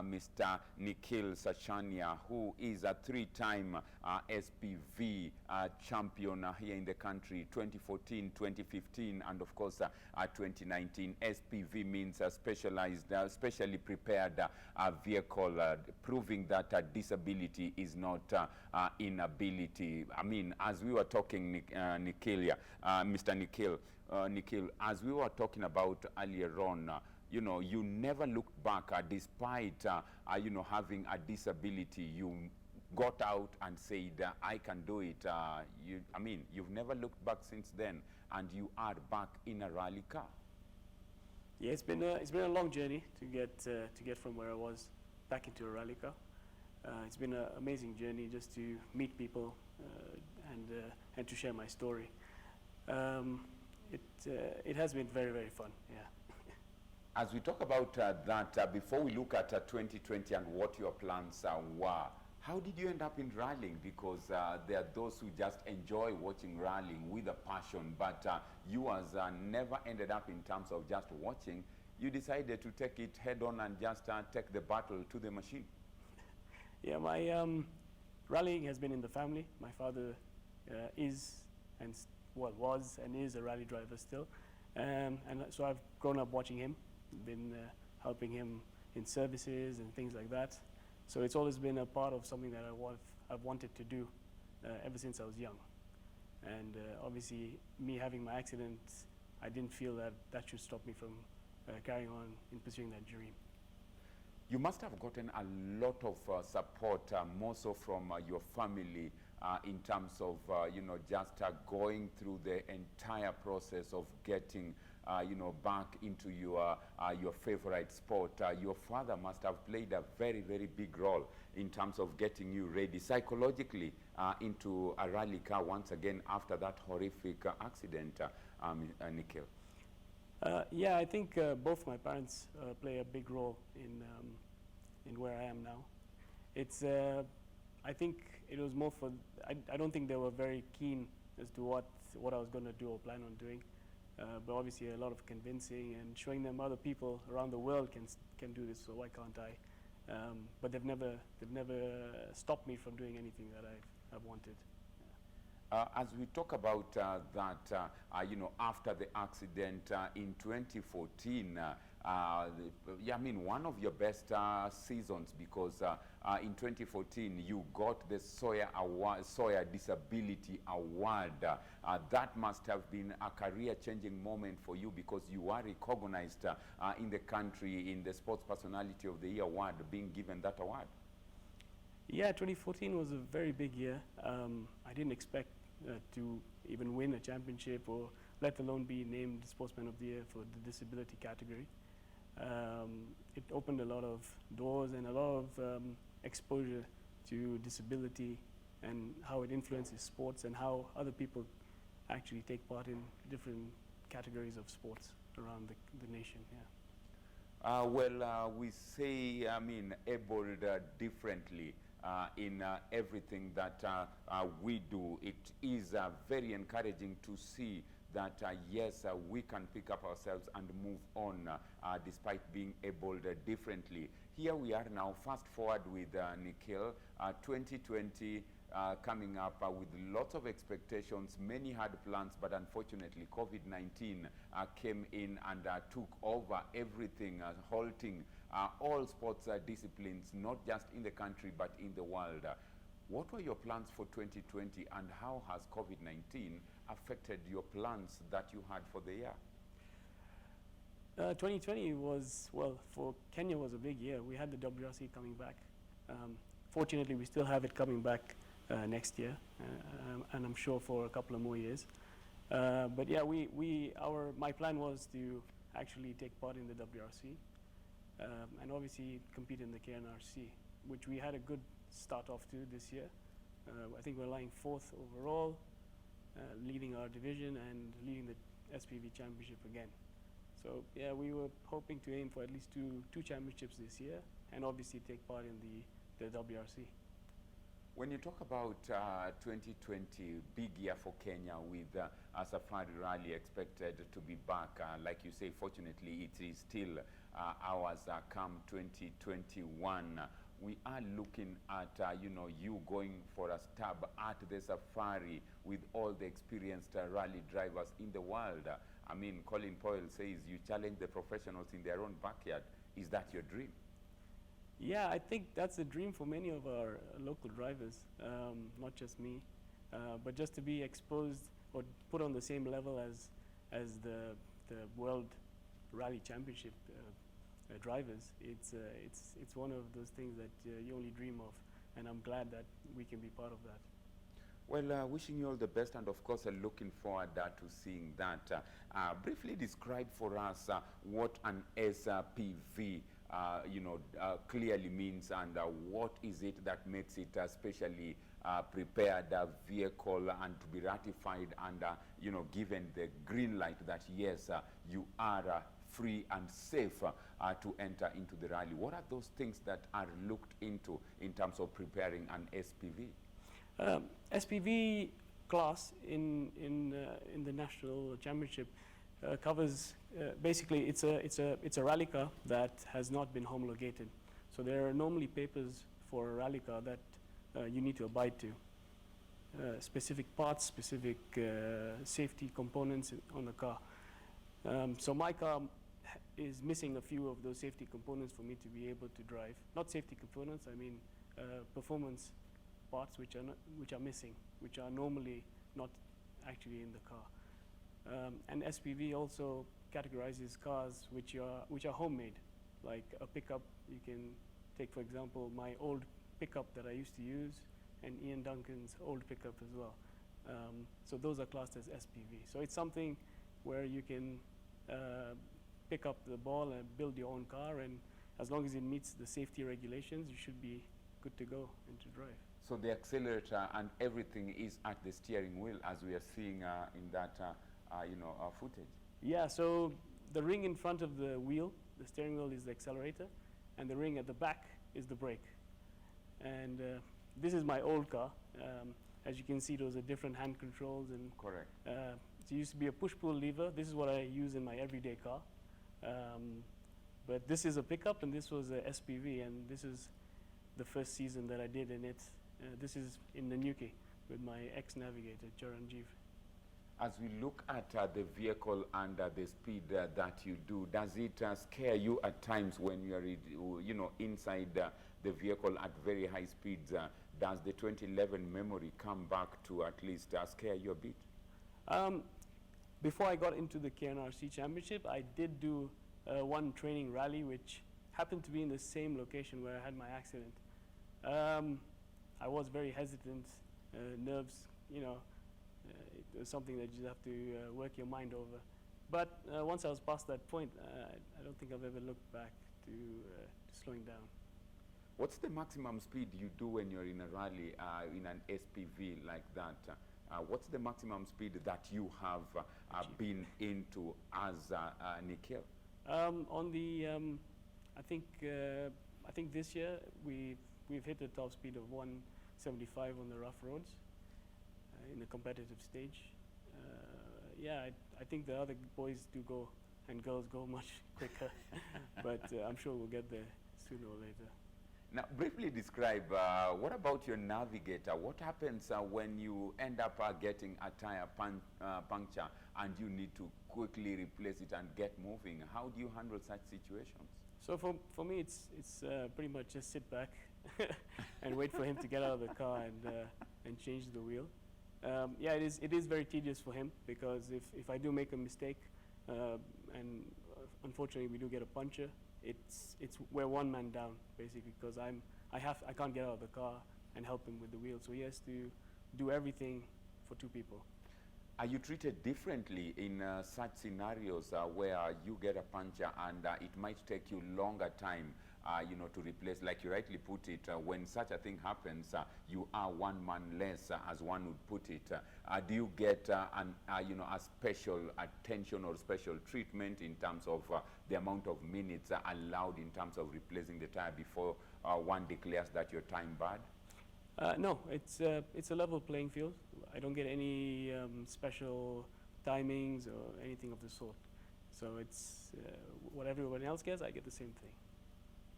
Mr. Nikhil Sachania, who is a three-time SPV champion here in the country, 2014, 2015, and of course 2019. SPV means a specialized, specially prepared vehicle, proving that disability is not inability. I mean, as we were talking, Nikhil, Mr. Nikhil, as we were talking about earlier on, you know, you never looked back despite, you know, having a disability. You got out and said, I can do it. I mean, you've never looked back since then, and you are back in a rally car. Yeah, it's been a long journey to get from where I was back into a rally car. It's been an amazing journey just to meet people and to share my story. It has been very, very fun. Yeah. As we talk about that, before we look at 2020 and what your plans were, how did you end up in rallying? Because there are those who just enjoy watching rallying with a passion, but you never ended up in terms of just watching. You decided to take it head on and just take the battle to the machine. Yeah, my rallying has been in the family. My father is and was and is a rally driver still, and so I've grown up watching him, been helping him in services and things like that. So it's always been a part of something that I've wanted to do ever since I was young. And obviously, me having my accident, I didn't feel that should stop me from carrying on in pursuing that dream. You must have gotten a lot of support, more so from your family, in terms of, you know, just going through the entire process of getting, you know, back into your favorite sport. Your father must have played a very, very big role in terms of getting you ready psychologically into a rally car once again after that horrific accident, Nikhil. Yeah, I think both my parents play a big role in where I am now. It's I think it was more for, I don't think they were very keen as to what I was going to do or plan on doing, but obviously a lot of convincing and showing them other people around the world can do this, so why can't I? But they've never stopped me from doing anything that I've wanted. As we talk about that, you know, after the accident in 2014, yeah, I mean, one of your best seasons, because in 2014 you got the Sawyer Disability Award. That must have been a career-changing moment for you, because you are recognized in the country in the Sports Personality of the Year award, being given that award. Yeah, 2014 was a very big year. I didn't expect to even win a championship, or let alone be named Sportsman of the Year for the disability category. It opened a lot of doors and a lot of exposure to disability and how it influences sports and how other people actually take part in different categories of sports around the nation. Yeah. Well, we say, I mean, abled differently in everything that we do. It is very encouraging to see that, yes, we can pick up ourselves and move on despite being abled differently. Here we are now, fast forward with Nikhil, 2020 coming up with lots of expectations. Many had plans, but unfortunately COVID-19 came in and took over everything, halting all sports disciplines, not just in the country but in the world. What were your plans for 2020, and how has COVID-19 affected your plans that you had for the year? 2020 was, well, for Kenya was a big year. We had the WRC coming back. Fortunately, we still have it coming back next year, and I'm sure for a couple of more years. But yeah, my plan was to actually take part in the WRC, and obviously compete in the KNRC, which we had a good start off to this year. I think we're lying 4th overall, leading our division and leading the SPV championship again. So yeah, we were hoping to aim for at least two championships this year, and obviously take part in the WRC. When you talk about 2020, big year for Kenya with a Safari Rally expected to be back, like you say, fortunately it is still hours come 2021. We are looking at, you know, you going for a stab at the safari with all the experienced rally drivers in the world. I mean, Colin Powell says you challenge the professionals in their own backyard. Is that your dream? Yeah, I think that's a dream for many of our local drivers, not just me, but just to be exposed or put on the same level as the World Rally Championship drivers. It's one of those things that you only dream of, and I'm glad that we can be part of that. Well, wishing you all the best, and of course, looking forward to seeing that. Briefly describe for us what an SPV clearly means, and what is it that makes it a specially prepared vehicle, and to be ratified and given the green light that yes, you are free and safe to enter into the rally. What are those things that are looked into in terms of preparing an SPV? SPV class in the national championship covers basically it's a rally car that has not been homologated. So there are normally papers for a rally car that you need to abide to. Specific parts, specific safety components on the car. So my car is missing a few of those safety components for me to be able to drive. Not safety components, I mean performance parts which are missing, which are normally not actually in the car. And SPV also categorizes cars which are homemade, like a pickup. You can take, for example, my old pickup that I used to use, and Ian Duncan's old pickup as well. So those are classed as SPV. So it's something where you can pick up the ball and build your own car, and as long as it meets the safety regulations, you should be good to go and to drive. So the accelerator and everything is at the steering wheel, as we are seeing in that footage. Yeah, so the ring in front of the wheel, the steering wheel, is the accelerator, and the ring at the back is the brake. And this is my old car. As you can see, those are different hand controls. And correct. It used to be a push-pull lever. This is what I use in my everyday car. But this is a pickup, and this was a SPV, and this is the first season that I did in it. This is in the Nanyuki with my ex-navigator, Charanjeev. As we look at the vehicle and the speed that you do, does it scare you at times when you are, inside the vehicle at very high speeds? Does the 2011 memory come back to at least scare you a bit? Before I got into the KNRC Championship, I did do one training rally, which happened to be in the same location where I had my accident. I was very hesitant, nerves, it was something that you have to work your mind over. But once I was past that point, I don't think I've ever looked back to slowing down. What's the maximum speed you do when you're in a rally, in an SPV like that? What's the maximum speed that you have been into as Nikhil? On the, I think this year we've hit a top speed of 175 on the rough roads in the competitive stage. I think the other boys do go and girls go much quicker, but I'm sure we'll get there sooner or later. Now, briefly describe, what about your navigator? What happens when you end up getting a tire puncture and you need to quickly replace it and get moving? How do you handle such situations? So for me, it's pretty much just sit back and wait for him to get out of the car and change the wheel. It is very tedious for him, because if I do make a mistake, and unfortunately we do get a puncture, we're one man down basically, because I can't get out of the car and help him with the wheel. So he has to do everything for two people. Are you treated differently in such scenarios where you get a puncture and it might take you longer time to replace, like you rightly put it, when such a thing happens, you are one man less, as one would put it. Do you get a special attention or special treatment in terms of the amount of minutes allowed in terms of replacing the tire before one declares that your time bad? No, it's a level playing field. I don't get any special timings or anything of the sort. So it's what everyone else gets, I get the same thing.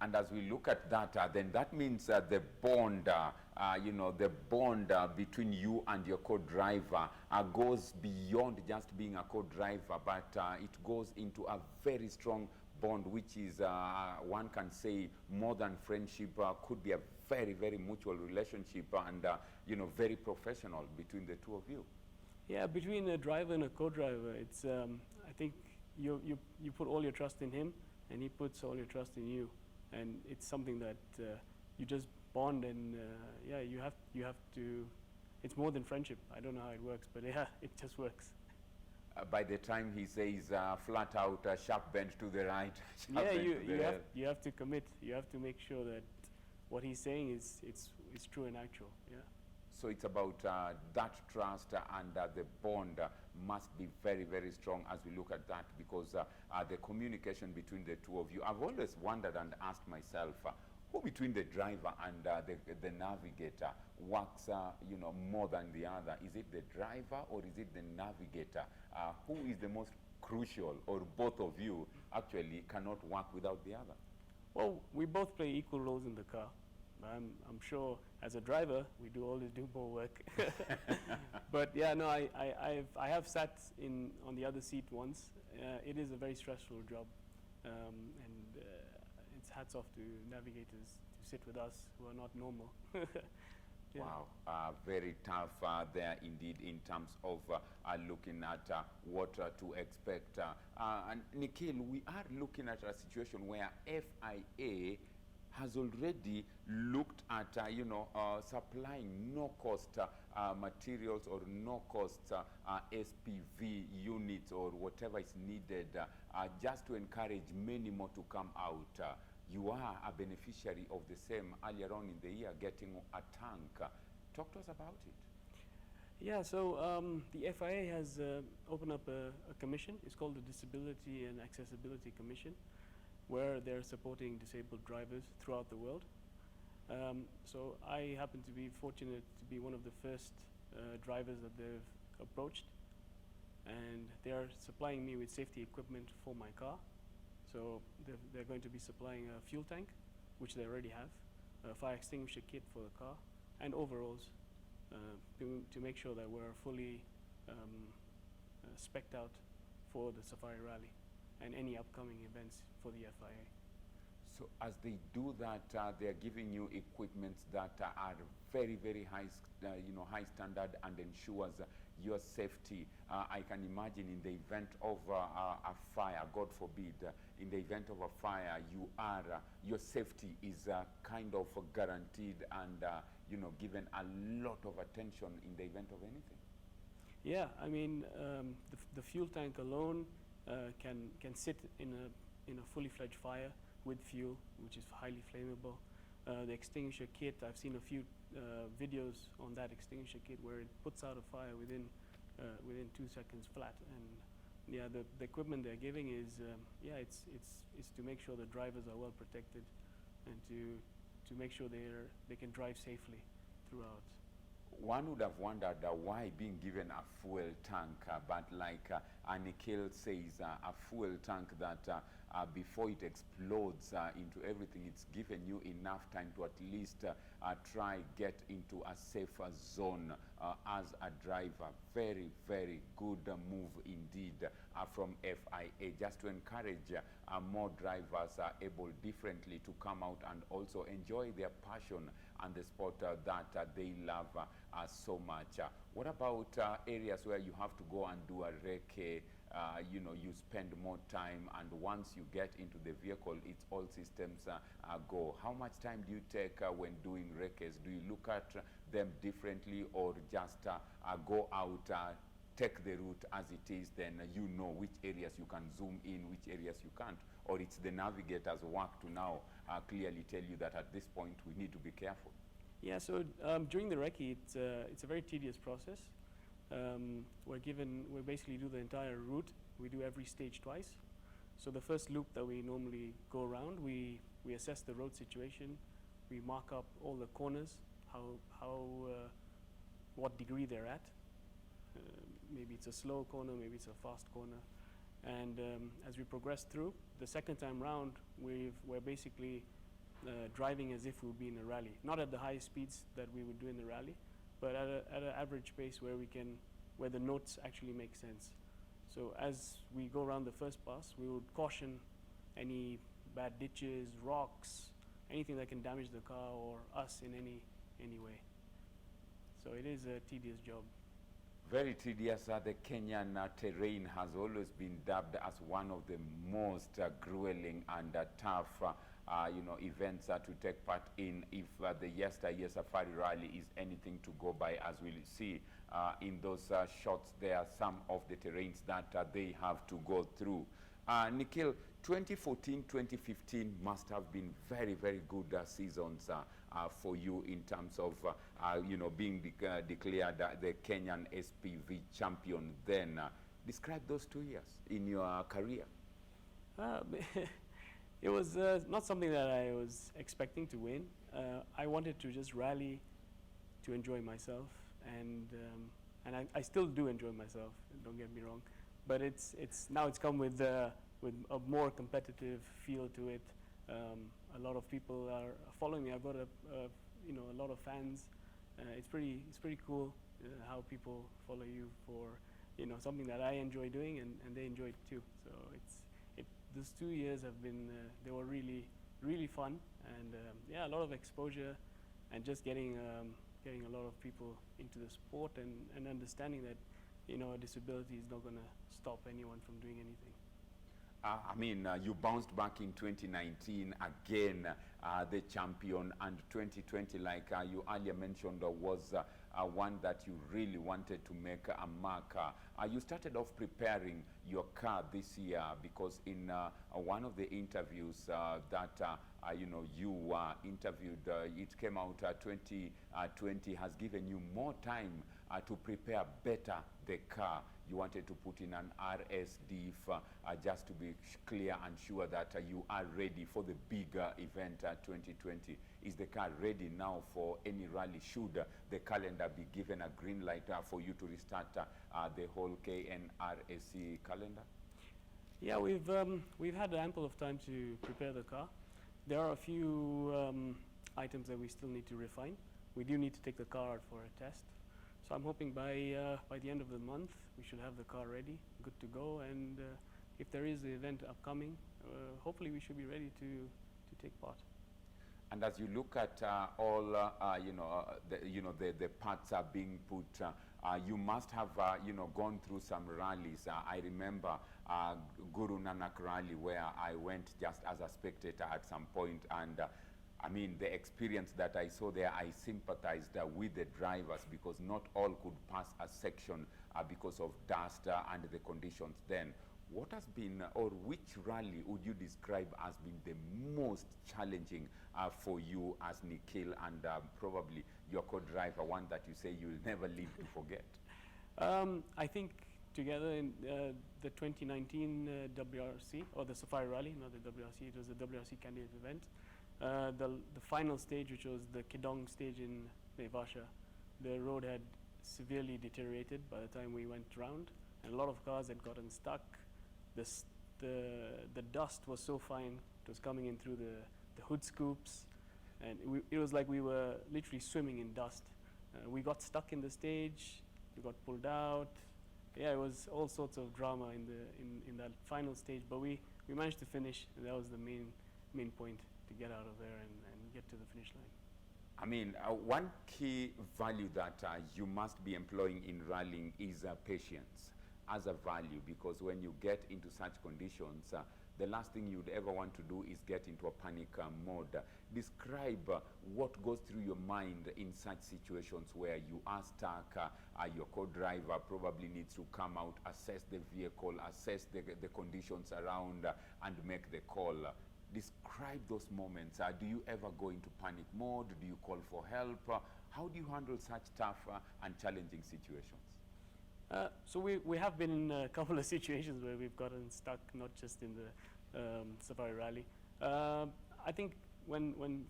And as we look at that, then that means the bond, the bond between you and your co-driver goes beyond just being a co-driver, but it goes into a very strong bond, which is, one can say, more than friendship, could be a very, very mutual relationship and, very professional between the two of you. Yeah, between a driver and a co-driver, it's I think you put all your trust in him, and he puts all your trust in you, and it's something that you just bond, and yeah, you have to. It's more than friendship. I don't know how it works, but yeah, it just works. By the time he says flat out, sharp bend to the right, sharp Yeah, bend to the left. you have to commit. You have to make sure that what he's saying is true and actual. Yeah. So it's about that trust and the bond must be very, very strong as we look at that, because the communication between the two of you, I've always wondered and asked myself, who between the driver and the navigator works more than the other? Is it the driver or is it the navigator? Who is the most crucial, or both of you actually cannot work without the other? Well, we both play equal roles in the car. I'm sure as a driver, we always do more work. But yeah, no, I have sat on the other seat once. It is a very stressful job, and it's hats off to navigators to sit with us who are not normal. Yeah. Wow, very tough there indeed in terms of looking at what to expect. And Nikhil, we are looking at a situation where FIA has already looked at, supplying no-cost materials or no-cost SPV units or whatever is needed just to encourage many more to come out. You are a beneficiary of the same earlier on in the year, getting a tank. Talk to us about it. Yeah, so the FIA has opened up a commission. It's called the Disability and Accessibility Commission, where they're supporting disabled drivers throughout the world. So I happen to be fortunate to be one of the first drivers that they've approached, and they're supplying me with safety equipment for my car. So they're going to be supplying a fuel tank, which they already have, a fire extinguisher kit for the car, and overalls to make sure that we're fully spec'd out for the Safari Rally and any upcoming events for the FIA. So as they do that, they're giving you equipment that are very, very high, high standard and ensures your safety. I can imagine in the event of a fire, God forbid, in the event of a fire, your safety is kind of guaranteed and given a lot of attention in the event of anything. Yeah, I mean, the fuel tank alone can sit in a fully fledged fire with fuel, which is highly flammable. The extinguisher kit, I've seen a few videos on that extinguisher kit where it puts out a fire within 2 seconds flat. And yeah, the equipment they're giving is it's to make sure the drivers are well protected and to make sure they can drive safely throughout. One would have wondered why being given a fuel tank, but like Nikhil says, a fuel tank that before it explodes into everything, it's given you enough time to at least try get into a safer zone as a driver. Very, very good move indeed from FIA, just to encourage more drivers able differently to come out and also enjoy their passion and the sport that they love so much. What about areas where you have to go and do a recce? You spend more time, and once you get into the vehicle, it's all systems go. How much time do you take when doing recces? Do you look at them differently, or just go out, take the route as it is, then you know which areas you can zoom in, which areas you can't? Or it's the navigator's work to now clearly tell you that at this point we need to be careful? Yeah, so during the recce, it's a very tedious process. We basically do the entire route. We do every stage twice. So the first loop that we normally go around, we assess the road situation. We mark up all the corners, what degree they're at. Maybe it's a slow corner, maybe it's a fast corner. And as we progress through, the second time round, we're basically driving as if we would be in a rally. Not at the high speeds that we would do in the rally, but at an average pace where the notes actually make sense. So as we go around the first pass, we would caution any bad ditches, rocks, anything that can damage the car or us in any way. So it is a tedious job. Very tedious. The Kenyan terrain has always been dubbed as one of the most grueling and tough events to take part in. If the yesteryear Safari Rally is anything to go by, as we'll see in those shots, there are some of the terrains that they have to go through. Nikhil, 2014-2015 must have been very, very good seasons for you in terms of being declared the Kenyan SPV champion. Then describe those 2 years in your career. It was not something that I was expecting to win. I wanted to just rally to enjoy myself, and I still do enjoy myself. Don't get me wrong, but it's come with a more competitive feel to it. A lot of people are following me. I've got a lot of fans. It's pretty cool how people follow you for something that I enjoy doing, and they enjoy it too. So those 2 years have been they were really, really fun, and a lot of exposure, and just getting a lot of people into the sport, and understanding that a disability is not going to stop anyone from doing anything. You bounced back in 2019 again, the champion, and 2020, like you earlier mentioned, was one that you really wanted to make a mark. You started off preparing your car this year because in one of the interviews that you interviewed, it came out 2020 has given you more time to prepare better the car. You wanted to put in an RSD just to be clear and sure that you are ready for the bigger event 2020. Is the car ready now for any rally? Should the calendar be given a green light for you to restart the whole KNRSC calendar? Yeah, we've had ample of time to prepare the car. There are a few items that we still need to refine. We do need to take the car out for a test. So I'm hoping by the end of the month we should have the car ready, good to go, and if there is an event upcoming, hopefully we should be ready to take part. And as you look at all the parts are being put, you must have gone through some rallies. I remember Guru Nanak rally where I went just as a spectator at some point, and the experience that I saw there, I sympathized with the drivers because not all could pass a section because of dust and the conditions then. What has been, or which rally would you describe as being the most challenging for you as Nikhil, and probably your co-driver, one that you say you'll never live to forget? I think together in the 2019 WRC, or the Safari Rally, not the WRC, it was the WRC candidate event. The final stage, which was the Kedong stage in Naivasha, the road had severely deteriorated by the time we went round, and a lot of cars had gotten stuck. The dust was so fine, it was coming in through the hood scoops, and it was like we were literally swimming in dust. We got stuck in the stage, we got pulled out. Yeah, it was all sorts of drama in that final stage, but we managed to finish, and that was the main point, to get out of there and get to the finish line. One key value that you must be employing in rallying is patience as a value, because when you get into such conditions, the last thing you'd ever want to do is get into a panic mode. Describe what goes through your mind in such situations where you are stuck, your co-driver probably needs to come out, assess the vehicle, assess the conditions around, and make the call. Describe those moments. Do you ever go into panic mode? Do you call for help? How do you handle such tough and challenging situations? So we have been in a couple of situations where we've gotten stuck, not just in the Safari Rally. I think when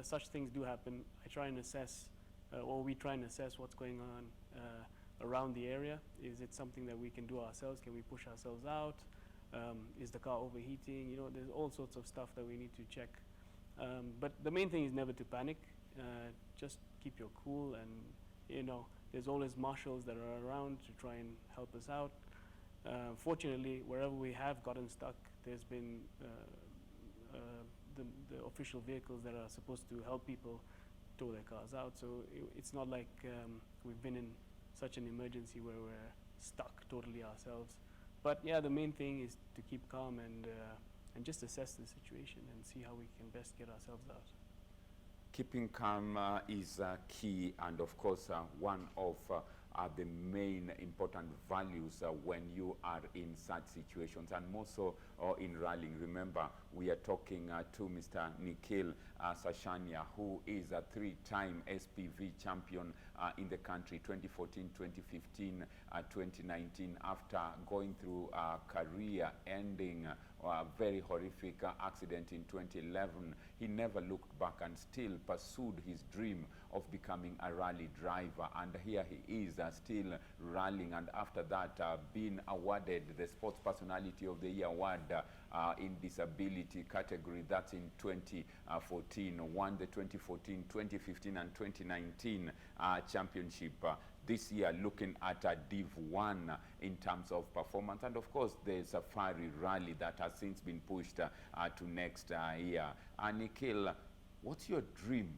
such things do happen, I try and assess, or we try and assess what's going on around the area. Is it something that we can do ourselves? Can we push ourselves out? Is the car overheating? You know, there's all sorts of stuff that we need to check. But the main thing is never to panic. Just keep your cool, and you know, there's always marshals that are around to try and help us out. Fortunately, wherever we have gotten stuck, there's been the official vehicles that are supposed to help people tow their cars out. So it's not like we've been in such an emergency where we're stuck totally ourselves. But yeah, the main thing is to keep calm and just assess the situation and see how we can best get ourselves out. Keeping calm is key, and of course one of the main important values when you are in such situations, and more so in rallying. Remember, we are talking to Mr. Nikhil Sachania, who is a three-time SPV champion in the country, 2014, 2015, 2019, after going through a career-ending very horrific accident in 2011. He never looked back and still pursued his dream of becoming a rally driver, and here he is still rallying, and after that being awarded the Sports Personality of the Year award in disability category. That's in 2014. Won the 2014, 2015 and 2019 championship. This year looking at a Div 1 in terms of performance, and of course the Safari Rally that has since been pushed to next year. Nikhil, what's your dream,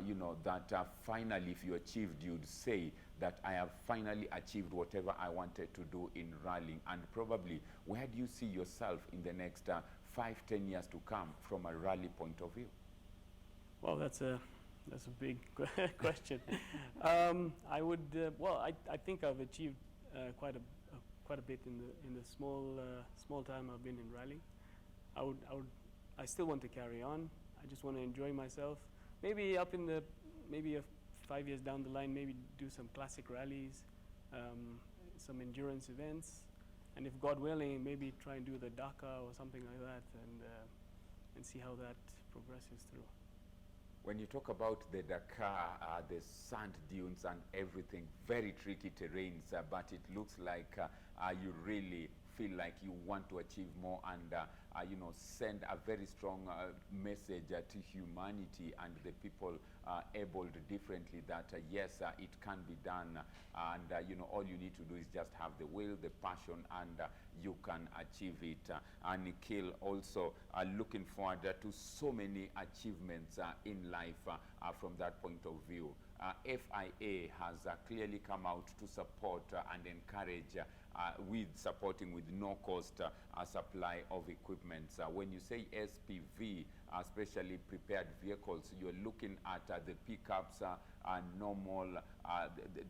you know, that finally if you achieved, you'd say that I have finally achieved whatever I wanted to do in rallying? And probably where do you see yourself in the next 5-10 years to come from a rally point of view? Well, that's a big question. I would well, I think I've achieved quite a bit in the small time I've been in rallying. I still want to carry on. I just want to enjoy myself. Maybe up in the 5 years down the line, maybe do some classic rallies, some endurance events, and if God willing, maybe try and do the Dakar or something like that, and see how that progresses through. When you talk about the Dakar, the sand dunes and everything, very tricky terrains, but it looks like you really feel like you want to achieve more and you know, send a very strong message to humanity and the people abled differently that yes, it can be done, and you know, all you need to do is just have the will, the passion, and you can achieve it. And Nikhil, also looking forward to so many achievements in life from that point of view. FIA has clearly come out to support and encourage with supporting with no cost supply of equipment. When you say SPV, especially prepared vehicles, you're looking at the pickups, normal,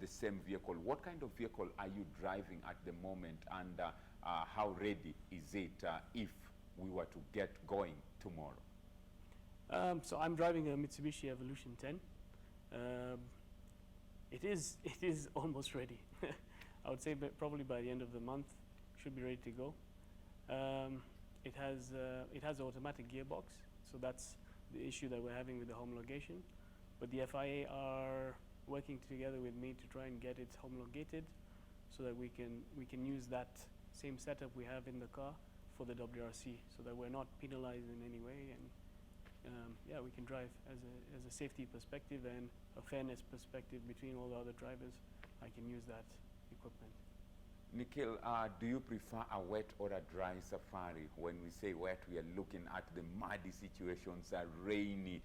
the same vehicle. What kind of vehicle are you driving at the moment, and how ready is it if we were to get going tomorrow? So I'm driving a Mitsubishi Evolution 10. It is almost ready. I would say probably by the end of the month should be ready to go. It has an automatic gearbox, so that's the issue that we're having with the homologation. But the FIA are working together with me to try and get it homologated, so that we can use that same setup we have in the car for the WRC, so that we're not penalized in any way, and yeah, we can drive as a safety perspective and a fairness perspective between all the other drivers. I can use that equipment. Nikhil, do you prefer a wet or a dry safari? When we say wet, we are looking at the muddy situations, rainy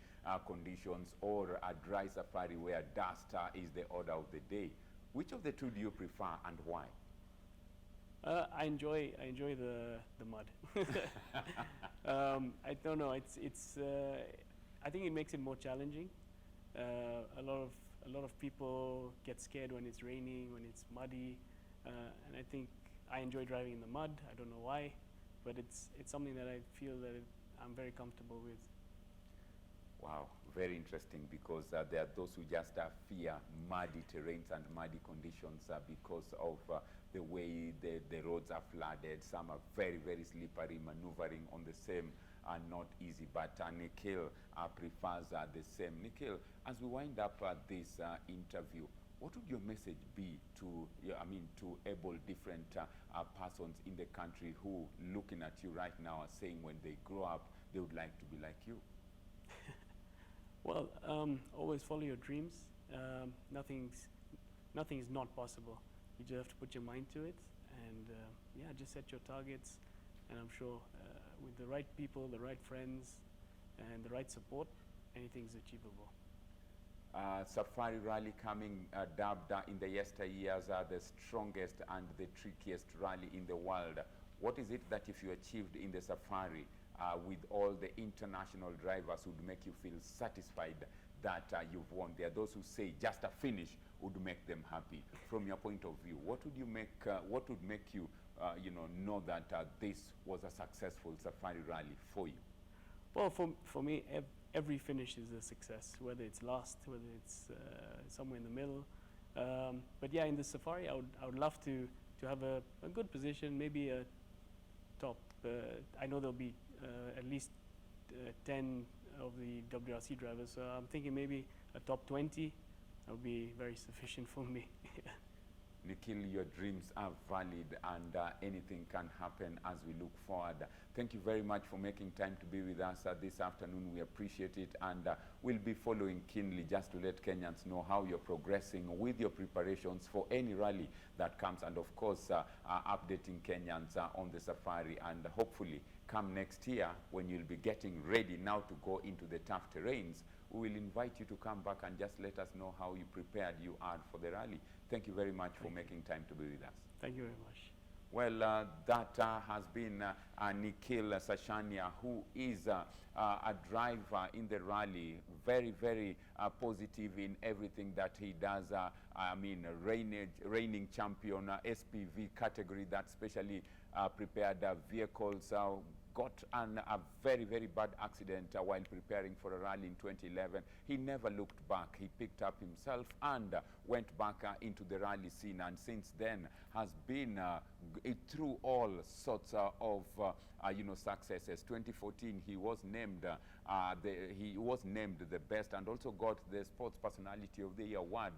conditions, or a dry safari where dust is the order of the day. Which of the two do you prefer, and why? I enjoy the mud. I don't know. I think it makes it more challenging. A lot of people get scared when it's raining, when it's muddy, and I think I enjoy driving in the mud. I don't know why, but it's something that I feel that I'm very comfortable with. Wow, very interesting, because there are those who just fear muddy terrains and muddy conditions because of the way the roads are flooded. Some are very, very slippery. Maneuvering on the same are not easy, but Nikhil prefers the same. Nikhil, as we wind up this interview, what would your message be to, to able different persons in the country who looking at you right now are saying when they grow up, they would like to be like you? Well, always follow your dreams. Nothing's not possible. You just have to put your mind to it, and yeah, just set your targets. And I'm sure with the right people, the right friends, and the right support, anything's achievable. Safari Rally coming dubbed in the yesteryears the strongest and the trickiest rally in the world. What is it that if you achieved in the Safari with all the international drivers would make you feel satisfied that you've won? There are those who say just a finish would make them happy. From your point of view, what would make you know that this was a successful Safari Rally for you? Well, for me, every finish is a success, whether it's last, whether it's somewhere in the middle. But yeah, in the Safari, I would love to have a good position, maybe a top. I know there'll be at least 10 of the WRC drivers, so I'm thinking maybe a top 20. That would be very sufficient for me. Nikhil, your dreams are valid, and anything can happen as we look forward. Thank you very much for making time to be with us this afternoon. We appreciate it, and we'll be following keenly just to let Kenyans know how you're progressing with your preparations for any rally that comes, and of course updating Kenyans on the Safari, and hopefully come next year when you'll be getting ready now to go into the tough terrains, we will invite you to come back and just let us know how prepared you are for the rally. Thank you very much for making time to be with us. Thank you very much. Well, that has been Nikhil Sachania, who is a driver in the rally, very, very positive in everything that he does. Reigning champion, SPV category, that specially prepared vehicles. Got a very, very bad accident while preparing for a rally in 2011. He never looked back. He picked up himself and went back into the rally scene, and since then has been through all sorts of successes. 2014 he was named the best, and also got the Sports Personality of the Year award.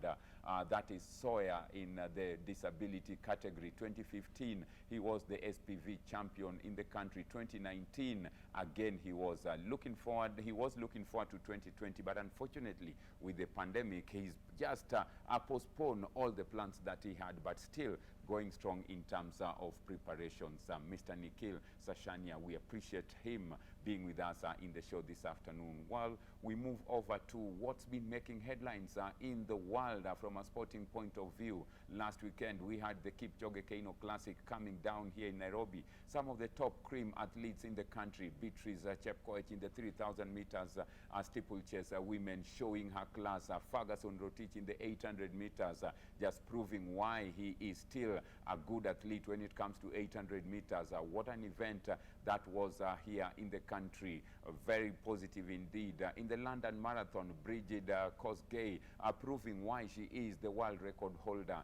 That is Sawyer in the disability category. 2015 he was the SPV champion in the country. 2019 again he was looking forward to 2020, but unfortunately with the pandemic he's just postponed all the plans that he had, but still going strong in terms of preparations. Mr. Nikhil Sachania, we appreciate him being with us in the show this afternoon. While we move over to what's been making headlines in the world from a sporting point of view. Last weekend we had the Kipchoge Keino Classic coming down here in Nairobi. Some of the top cream athletes in the country, Beatrice Chepkoech in the 3,000 meters steeplechase women showing her class, Ferguson Rotich in the 800 meters, just proving why he is still a good athlete when it comes to 800 meters. What an event that was here in the country. Very positive indeed. In the London Marathon, Bridget Kosgei proving why she is the world record holder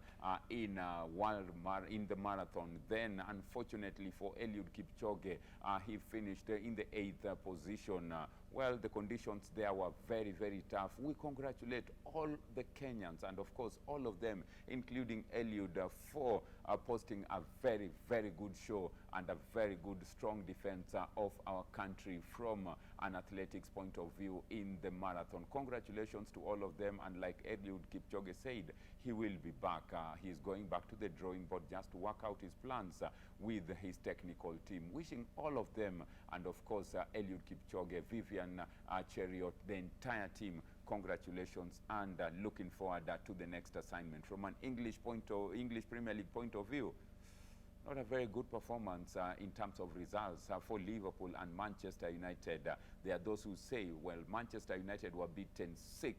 in the marathon. Then, unfortunately for Eliud Kipchoge, he finished in the 8th position. Well, the conditions there were very, very tough. We congratulate all the Kenyans and, of course, all of them, including Eliud, for posting a very, very good show and a very good, strong defense of our country from an athletics point of view in the marathon. Congratulations to all of them, and like Eliud Kipchoge said, he will be back. He's going back to the drawing board just to work out his plans with his technical team. Wishing all of them, and of course Eliud Kipchoge, Vivian Cheriot, the entire team, congratulations, and looking forward to the next assignment. From an English Premier League point of view, not a very good performance in terms of results for Liverpool and Manchester United. There are those who say, well, Manchester United were beaten 6-1